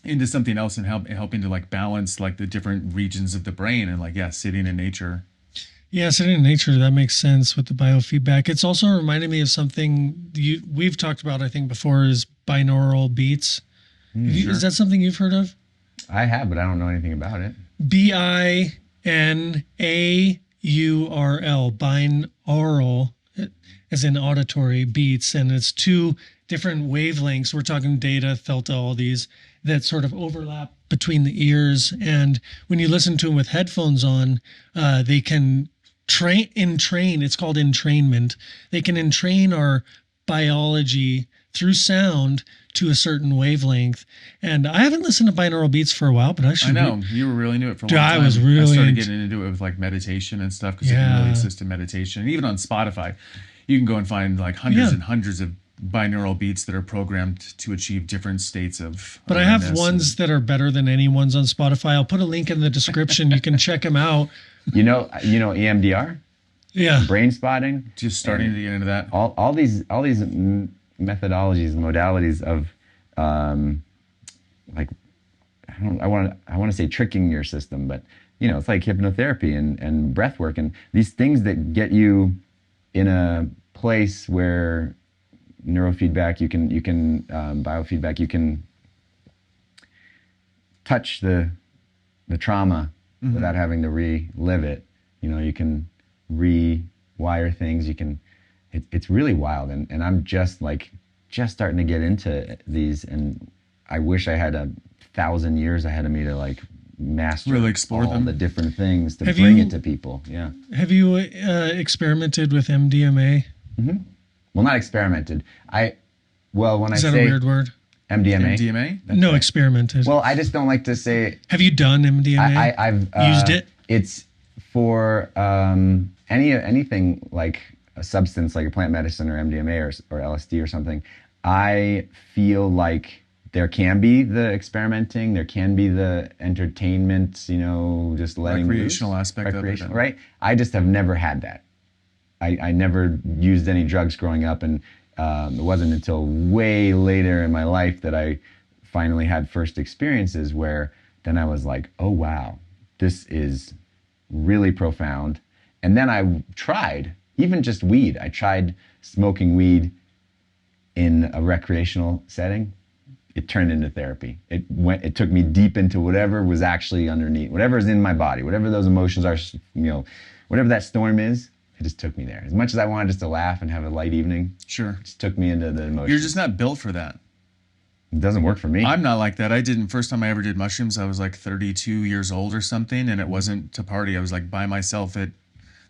into something else and helping to like balance like the different regions of the brain, and like, sitting in nature. Yeah, sitting in nature, that makes sense with the biofeedback. It's also reminded me of something we've talked about, I think, before, is binaural beats. Is that something you've heard of? I have, but I don't know anything about it. BINAURL, binaural. as in auditory beats, and it's two different wavelengths. We're talking theta, delta, all these that sort of overlap between the ears. And when you listen to them with headphones on, they can entrain. It's called entrainment. They can entrain our biology through sound to a certain wavelength. And I haven't listened to binaural beats for a while, but I should. I know you were really into it for a Dude, long time. I was really I started into- getting into it with like meditation and stuff because it can really assist in meditation. And even on Spotify, you can go and find like hundreds and hundreds of binaural beats that are programmed to achieve different states of. But I have ones that are better than any ones on Spotify. I'll put a link in the description. You can check them out. You know EMDR, Yeah. brain spotting. Just starting to get into that. All these methodologies, modalities of like I want to say tricking your system, but it's like hypnotherapy and breath work and these things that get you in a place where neurofeedback, you can biofeedback, you can touch the trauma without having to relive it. You can rewire things. It's really wild, and I'm just starting to get into these, and I wish I had 1,000 years ahead of me to like master really explore all them. the different things to Have bring you- it to people. Yeah. Have you experimented with MDMA? Well, not experimented. When Is I that say a weird word? MDMA. MDMA? No, experimented. Well, I just don't like to say. Have you done MDMA? I've used it? It's for anything like a substance, like a plant medicine or MDMA or LSD or something. I feel like there can be the experimenting, there can be the entertainment, just letting Recreational loose. aspect of it, Recreational, then. right? I just have never had that. I never used any drugs growing up, and it wasn't until way later in my life that I finally had first experiences where then I was like, oh wow, this is really profound. And then I tried, even just weed. I tried smoking weed in a recreational setting. It turned into therapy. It took me deep into whatever was actually underneath, whatever is in my body, whatever those emotions are, whatever that storm is, it just took me there. As much as I wanted just to laugh and have a light evening, Sure. it just took me into the emotions. You're just not built for that. It doesn't work for me. I'm not like that. First time I ever did mushrooms, I was like 32 years old or something, and it wasn't to party. I was like by myself at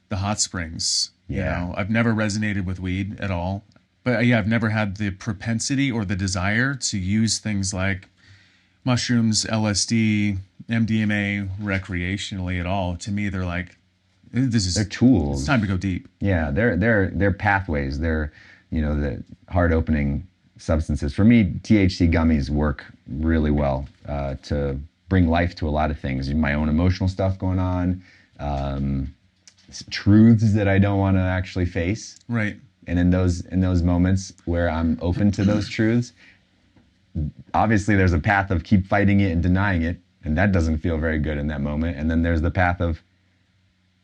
the hot springs. Yeah. I've never resonated with weed at all. But yeah, I've never had the propensity or the desire to use things like mushrooms, LSD, MDMA recreationally at all. To me, they're like, they're tools. It's time to go deep. Yeah, they're pathways. They're the heart opening substances. For me, THC gummies work really well to bring life to a lot of things. My own emotional stuff going on, truths that I don't want to actually face. Right. And in those moments where I'm open to those truths, obviously there's a path of keep fighting it and denying it, and that doesn't feel very good in that moment. And then there's the path of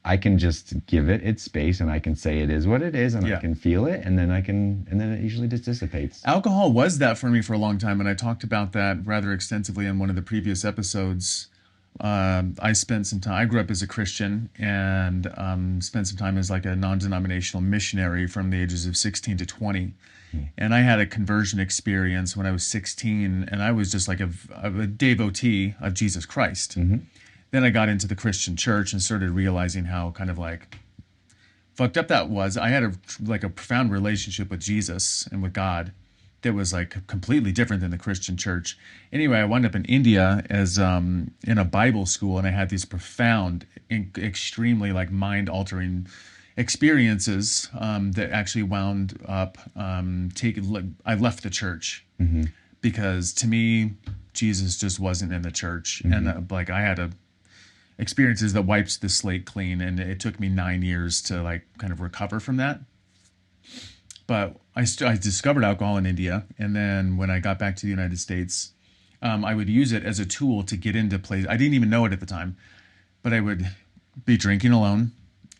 I can just give it its space, and I can say it is what it is, and I can feel it, and then it usually just dissipates. Alcohol was that for me for a long time, and I talked about that rather extensively in one of the previous episodes. I spent some time. I grew up as a Christian and spent some time as like a non-denominational missionary from the ages of 16 to 20. And I had a conversion experience when I was 16, and I was just like a devotee of Jesus Christ. Then I got into the Christian church and started realizing how kind of like fucked up that was. I had a profound relationship with Jesus and with God that was like completely different than the Christian church. Anyway, I wound up in India as in a Bible school, and I had these profound, extremely like mind-altering experiences that actually wound up I left the church because to me Jesus just wasn't in the church, and I had experiences that wiped the slate clean, and it took me 9 years to like kind of recover from that. But I discovered alcohol in India, and then when I got back to the United States, I would use it as a tool to get into places. I didn't even know it at the time, but I would be drinking alone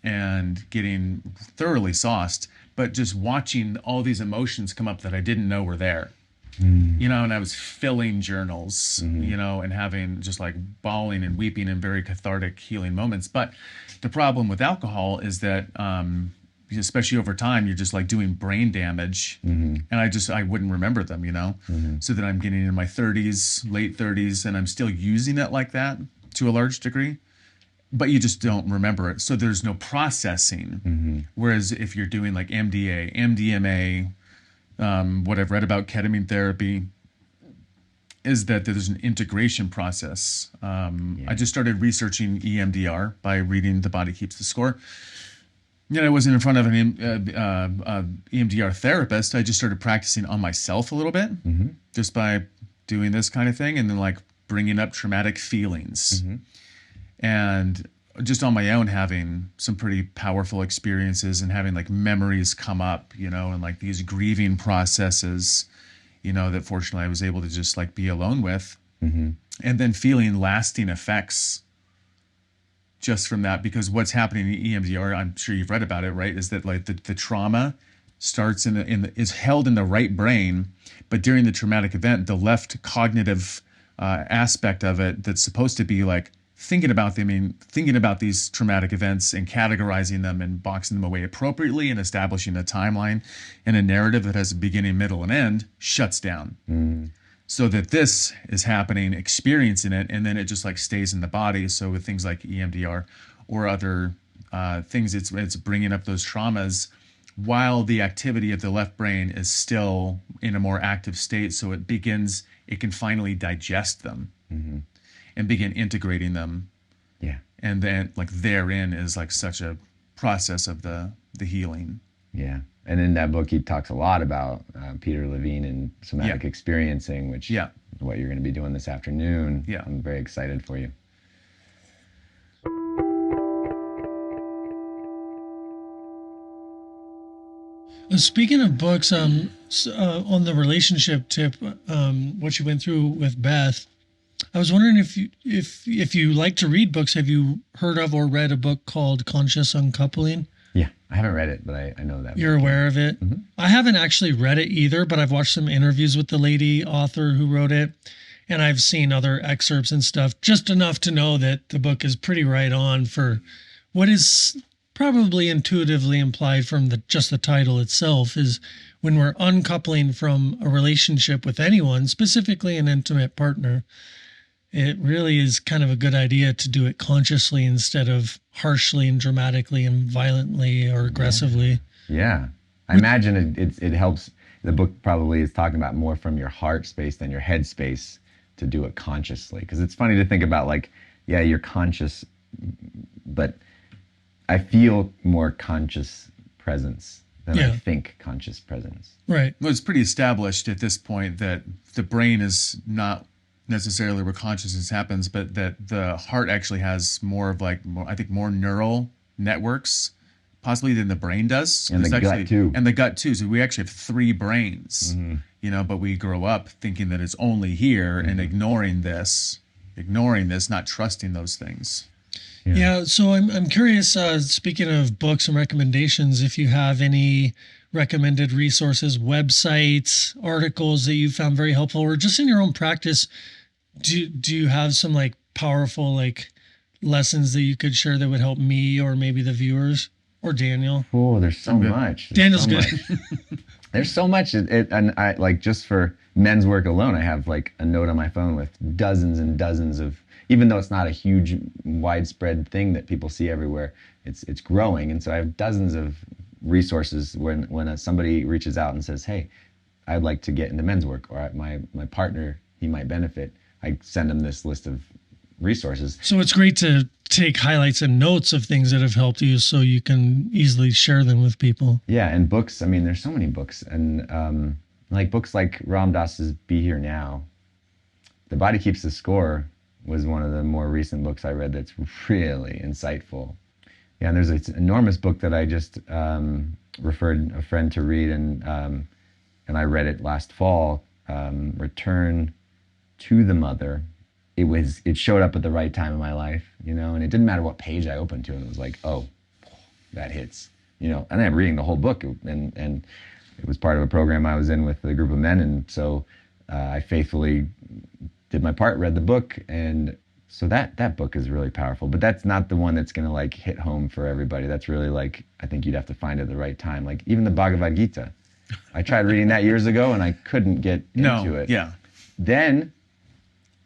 and getting thoroughly sauced, but just watching all these emotions come up that I didn't know were there. And I was filling journals, and having just like bawling and weeping in very cathartic, healing moments. But the problem with alcohol is that especially over time, you're just like doing brain damage. And I wouldn't remember them, So that I'm getting in my 30s, late 30s, and I'm still using it like that to a large degree, but you just don't remember it. So there's no processing. Whereas if you're doing like MDA, MDMA, what I've read about ketamine therapy is that there's an integration process. I just started researching EMDR by reading The Body Keeps the Score. I wasn't in front of an EMDR therapist. I just started practicing on myself a little bit, just by doing this kind of thing, and then like bringing up traumatic feelings, and just on my own having some pretty powerful experiences and having like memories come up, and like these grieving processes, that fortunately I was able to just like be alone with, and then feeling lasting effects just from that. Because what's happening in EMDR, I'm sure you've read about it, right? Is that like the trauma starts is held in the right brain, but during the traumatic event, the left cognitive aspect of it that's supposed to be like thinking about these traumatic events and categorizing them and boxing them away appropriately and establishing a timeline and a narrative that has a beginning, middle, and end, shuts down. So that this is happening, experiencing it, and then it just like stays in the body. So with things like EMDR or other things, it's bringing up those traumas while the activity of the left brain is still in a more active state. So it can finally digest them and begin integrating them. Yeah. And then like therein is like such a process of the healing. Yeah. And in that book, he talks a lot about Peter Levine and somatic experiencing, which is what you're going to be doing this afternoon. Yeah. I'm very excited for you. Speaking of books, on the relationship tip, what you went through with Beth, I was wondering if you like to read books. Have you heard of or read a book called Conscious Uncoupling? Yeah, I haven't read it, but I know that. You're aware of it? I haven't actually read it either, but I've watched some interviews with the lady author who wrote it, and I've seen other excerpts and stuff, just enough to know that the book is pretty right on for what is probably intuitively implied from just the title itself, is when we're uncoupling from a relationship with anyone, specifically an intimate partner, it really is kind of a good idea to do it consciously instead of harshly and dramatically and violently or aggressively. Yeah. I imagine it helps. The book probably is talking about more from your heart space than your head space to do it consciously. Because it's funny to think about like, yeah, you're conscious, but I feel more conscious presence than I think conscious presence. Right. Well, it's pretty established at this point that the brain is not necessarily where consciousness happens, but that the heart actually has more neural networks possibly than the brain does. And the gut too. And the gut too. So we actually have 3 brains, but we grow up thinking that it's only here and ignoring this, not trusting those things. Yeah. So I'm curious, speaking of books and recommendations, if you have any recommended resources, websites, articles that you found very helpful, or just in your own practice, do you have some like powerful like lessons that you could share that would help me or maybe the viewers or Daniel? Oh, there's so much. Daniel's good. There's so much. And I like, just for men's work alone, I have like a note on my phone with dozens and dozens of, even though it's not a huge widespread thing that people see everywhere, it's growing. And so I have dozens of resources when somebody reaches out and says, hey, I'd like to get into men's work, or my partner, he might benefit. I send them this list of resources. So it's great to take highlights and notes of things that have helped you so you can easily share them with people. Yeah, and books. I mean, there's so many books. And like books like Ram Dass's Be Here Now. The Body Keeps the Score was one of the more recent books I read that's really insightful. Yeah, and there's this enormous book that I just referred a friend to read, and I read it last fall, Return to the Mother. It showed up at the right time in my life, and it didn't matter what page I opened to, and it was like, oh, that hits, and I'm reading the whole book, and it was part of a program I was in with a group of men, and so I faithfully did my part, read the book, and So that book is really powerful, but that's not the one that's going to like hit home for everybody. That's really like, I think you'd have to find it at the right time. Like even the Bhagavad Gita. I tried reading that years ago and I couldn't get into it. Yeah. Then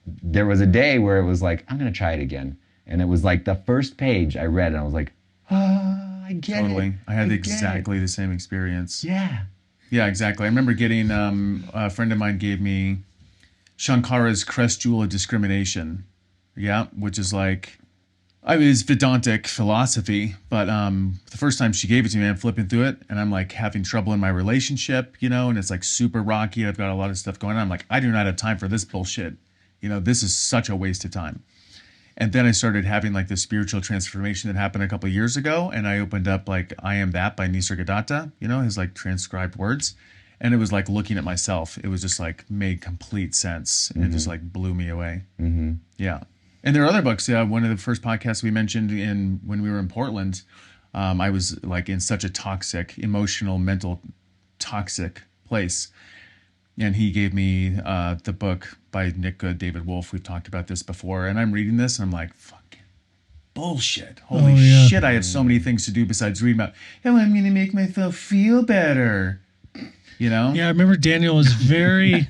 there was a day where it was like, I'm going to try it again. And it was like the first page I read and I was like, I get it. Totally. I had exactly the same experience. Yeah. Yeah, exactly. I remember getting, a friend of mine gave me Shankara's Crest Jewel of Discrimination. Yeah, which is like, I mean, it's Vedantic philosophy, but the first time she gave it to me, I'm flipping through it, and I'm like having trouble in my relationship, you know, and it's like super rocky. I've got a lot of stuff going on. I'm like, I do not have time for this bullshit. You know, this is such a waste of time. And then I started having like this spiritual transformation that happened a couple of years ago, and I opened up like I Am That by Nisargadatta, you know, his like transcribed words. And it was like looking at myself. It was just like made complete sense, and it just like blew me away. Mm-hmm. Yeah. And there are other books. Yeah, one of the first podcasts we mentioned when we were in Portland, I was like in such a toxic, emotional, mental, toxic place. And he gave me the book by Nick David Wolf. We've talked about this before. And I'm reading this and I'm like, fucking bullshit. Holy shit, I have so many things to do besides read about how I'm going to make myself feel better. You know? Yeah, I remember Daniel was very...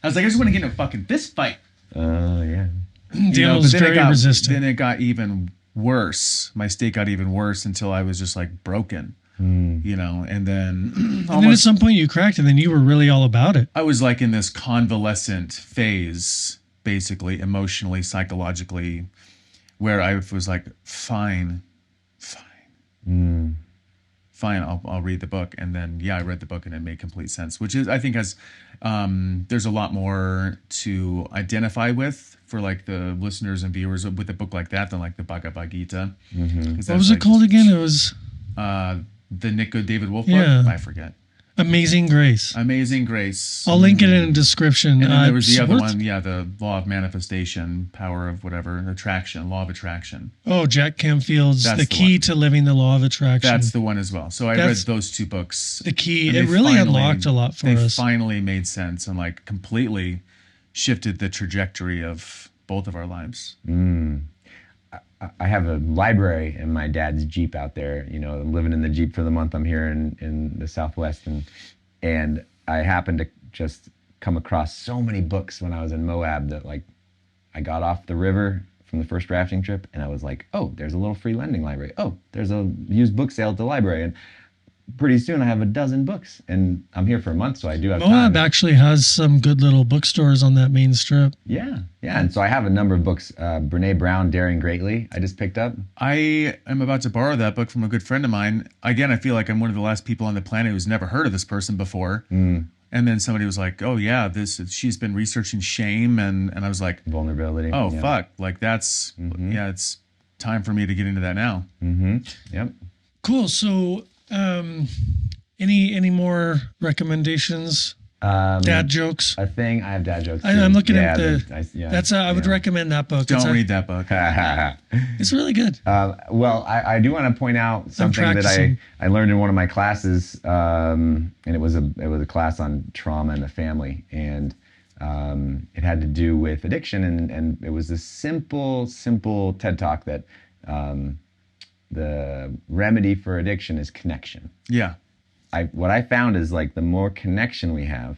I was like, I just want to get in a fucking fist fight. Yeah. Daniel was very resistant. Then it got even worse. My state got even worse until I was just like broken, you know, and then And then at some point you cracked and then you were really all about it. I was like in this convalescent phase, basically emotionally, psychologically, where I was like, fine, I'll read the book. And then, yeah, I read the book and it made complete sense, which is, I think has, there's a lot more to identify with for like the listeners and viewers with a book like that than like the Bhagavad Gita. Mm-hmm. What was it called again? It was... the Nick David Wolf Yeah. book? I forget. Amazing Grace. Amazing Grace. I'll link it in the description. And then there was the other one, yeah, the Law of Manifestation, Power of whatever, Attraction, Law of Attraction. Oh, Jack Canfield's That's The the Key one. to Living the Law of Attraction. That's the one as well. So I read those two books. The key. And It they really finally- unlocked a lot for they us. finally made sense and like completely shifted the trajectory of both of our lives. I have a library in my dad's Jeep out there. You know, I'm living in the Jeep for the month. I'm here in the Southwest, and I happened to just come across so many books when I was in Moab that like I got off the river from the first rafting trip, and I was like, oh, there's a little free lending library. Oh, there's a used book sale at the library, and pretty soon I have a dozen books, and I'm here for a month, so I do have Moab time. actually has some good little bookstores on that main strip. Yeah, and so I have a number of books. Brene Brown, Daring Greatly, I just picked up. I am about to borrow that book from a good friend of mine. Again, I feel like I'm one of the last people on the planet who's never heard of this person before. And then somebody was like, oh yeah, she's been researching shame. And I was like, Vulnerability. oh, yeah. fuck. Like that's, yeah, it's time for me to get into that now. Yep. Cool. So, any more recommendations? Dad jokes. A thing. I have dad jokes. I'm too. looking at I would yeah. recommend that book. Don't read that book. It's really good. Well, I do want to point out something that practicing. I learned in one of my classes, and it was a class on trauma in the family, and it had to do with addiction, and it was a simple TED talk that the remedy for addiction is connection. Yeah. What I found is like the more connection we have,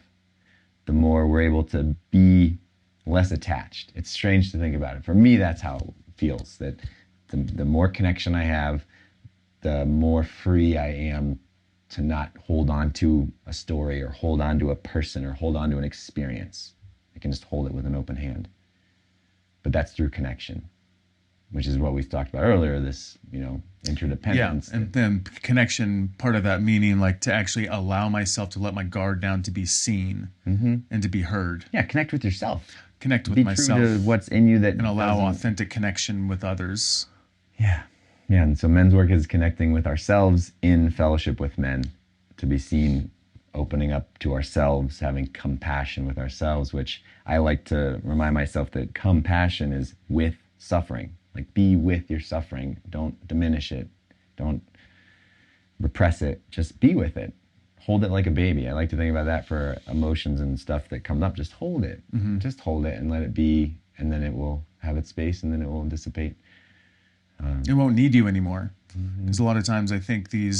the more we're able to be less attached. It's strange to think about it. For me, that's how it feels, that the more connection I have, the more free I am to not hold on to a story or hold on to a person or hold on to an experience. I can just hold it with an open hand. But that's through connection, which is what we talked about earlier, this, interdependence. Yeah, and then connection, part of that meaning like to actually allow myself to let my guard down to be seen and to be heard. Yeah, connect with yourself. Connect with Be myself. true to what's in you that and allow doesn't- authentic connection with others. Yeah. Yeah, and so men's work is connecting with ourselves in fellowship with men, to be seen, opening up to ourselves, having compassion with ourselves, which I like to remind myself that compassion is with suffering. Like, be with your suffering. Don't diminish it. Don't repress it. Just be with it. Hold it like a baby. I like to think about that for emotions and stuff that come up. Just hold it. Just hold it and let it be and then it will have its space, and then it will dissipate. It won't need you anymore. Because a lot of times I think the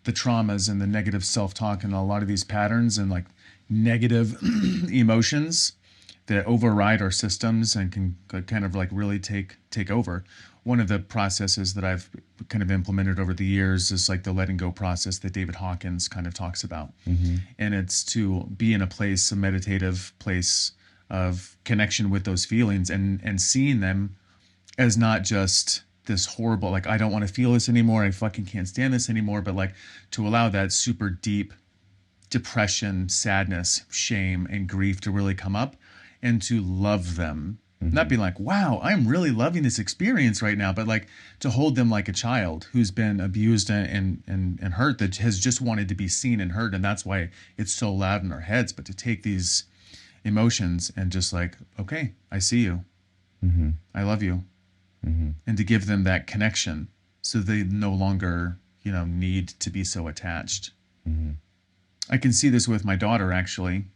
traumas and the negative self-talk and a lot of these patterns and like negative emotions that override our systems and can kind of like really take over. One of the processes that I've kind of implemented over the years is like the letting go process that David Hawkins kind of talks about. And it's to be in a place, a meditative place of connection with those feelings and seeing them as not just this horrible, like, I don't want to feel this anymore, I fucking can't stand this anymore, but like to allow that super deep depression, sadness, shame, and grief to really come up and to love them. Not be like, wow, I'm really loving this experience right now, but like to hold them like a child who's been abused and hurt, that has just wanted to be seen and heard, and that's why it's so loud in our heads. But to take these emotions and just like, okay, I see you. I love you. And to give them that connection so they no longer, need to be so attached. I can see this with my daughter, actually,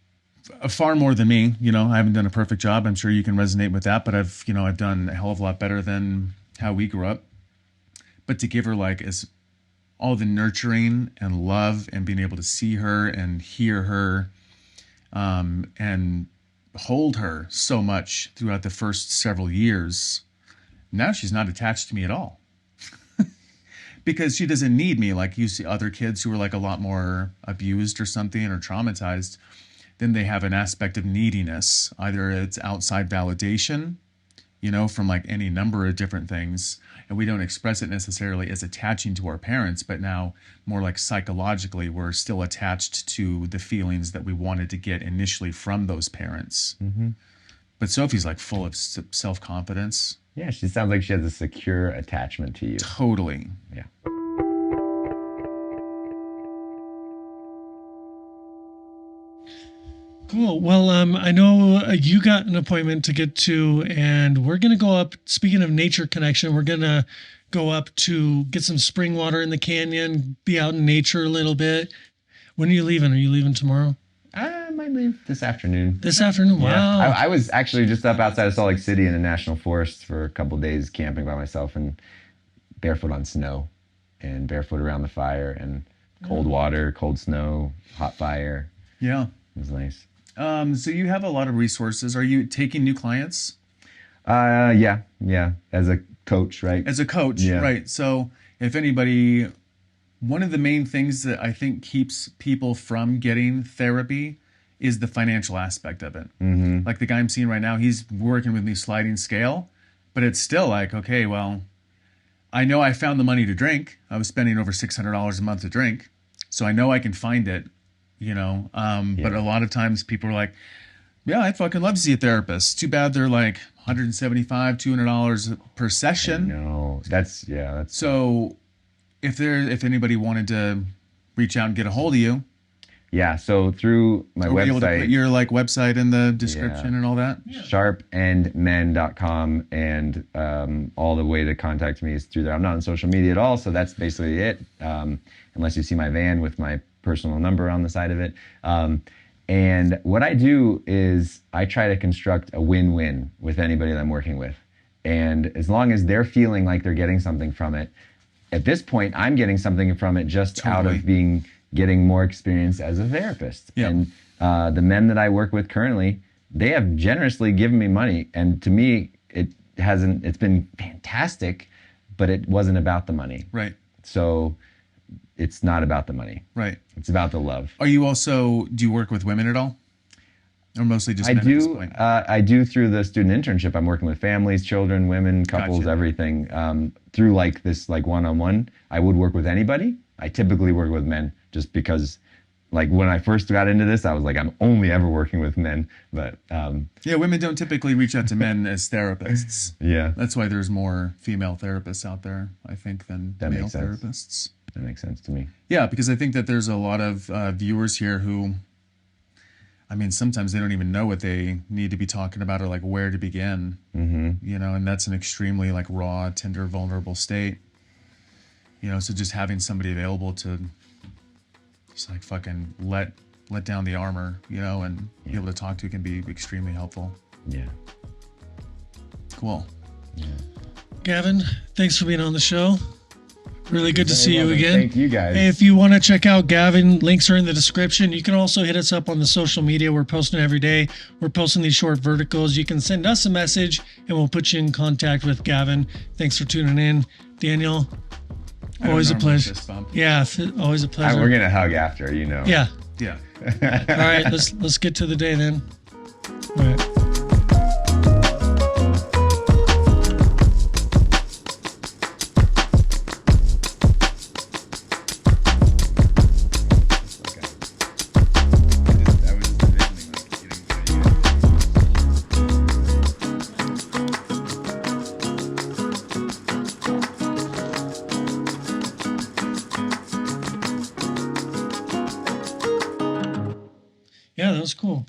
far more than me. I haven't done a perfect job. I'm sure you can resonate with that, but I've done a hell of a lot better than how we grew up. But to give her like as all the nurturing and love and being able to see her and hear her, and hold her so much throughout the first several years. Now she's not attached to me at all. Because she doesn't need me. Like you see other kids who are like a lot more abused or something or traumatized, then they have an aspect of neediness. Either it's outside validation, from like any number of different things. And we don't express it necessarily as attaching to our parents, but now more like psychologically, we're still attached to the feelings that we wanted to get initially from those parents. But Sophie's like full of self-confidence. Yeah, she sounds like she has a secure attachment to you. Totally. Yeah. Cool. Well, I know you got an appointment to get to, and we're going to go up. Speaking of nature connection, we're going to go up to get some spring water in the canyon, be out in nature a little bit. When are you leaving? Are you leaving tomorrow? I might leave this afternoon. This afternoon? Wow. Yeah. I was actually just up outside of Salt Lake City in a national forest for a couple of days camping by myself and barefoot on snow and barefoot around the fire and cold water, cold snow, hot fire. Yeah. It was nice. So you have a lot of resources. Are you taking new clients? Yeah. As a coach, right? As a coach, Yeah. right. So if anybody, one of the main things that I think keeps people from getting therapy is the financial aspect of it. Like the guy I'm seeing right now, he's working with me sliding scale, but it's still like, okay, well, I know I found the money to drink. I was spending over $600 a month to drink. So I know I can find it, but a lot of times people are like, yeah, I'd fucking love to see a therapist. Too bad they're like $175, $200 per session. No, that's. So if anybody wanted to reach out and get a hold of you, yeah. So through my are we able to website, put your like website in the description and all that? sharpandmen.com, and all the way to contact me is through there. I'm not on social media at all, so that's basically it. Unless you see my van with my personal number on the side of it. And what I do is I try to construct a win-win with anybody that I'm working with. And as long as they're feeling like they're getting something from it, at this point, I'm getting something from it just out of getting more experience as a therapist. Yeah. And the men that I work with currently, they have generously given me money. And to me, it's been fantastic, but it wasn't about the money. Right. So it's not about the money. Right. It's about the love. Do you work with women at all? Or mostly just men at this point? I do through the student internship. I'm working with families, children, women, couples, Gotcha. everything. Through like this like one-on-one, I would work with anybody. I typically work with men just because like when I first got into this, I was like, I'm only ever working with men. But yeah, women don't typically reach out to men as therapists. yeah, That's why there's more female therapists out there, I think, than That male makes sense. therapists. that makes sense to me. Yeah, because I think that there's a lot of viewers here who, I mean, sometimes they don't even know what they need to be talking about or like where to begin, and that's an extremely like raw, tender, vulnerable state. So just having somebody available to just like fucking let let down the armor, and be able to talk to can be extremely helpful. Yeah. Cool. Yeah. Gavin, thanks for being on the show. Really good to Very see you welcome. again. Thank you guys. Hey, if you want to check out Gavin, links are in the description. You can also hit us up on the social media. We're posting every day. We're posting these short verticals. You can send us a message and we'll put you in contact with Gavin. Thanks for tuning in. Daniel, always a pleasure. Yeah, always a pleasure. We're gonna hug after, Yeah. Yeah. All right, let's get to the day then. All right. Yeah, that was cool.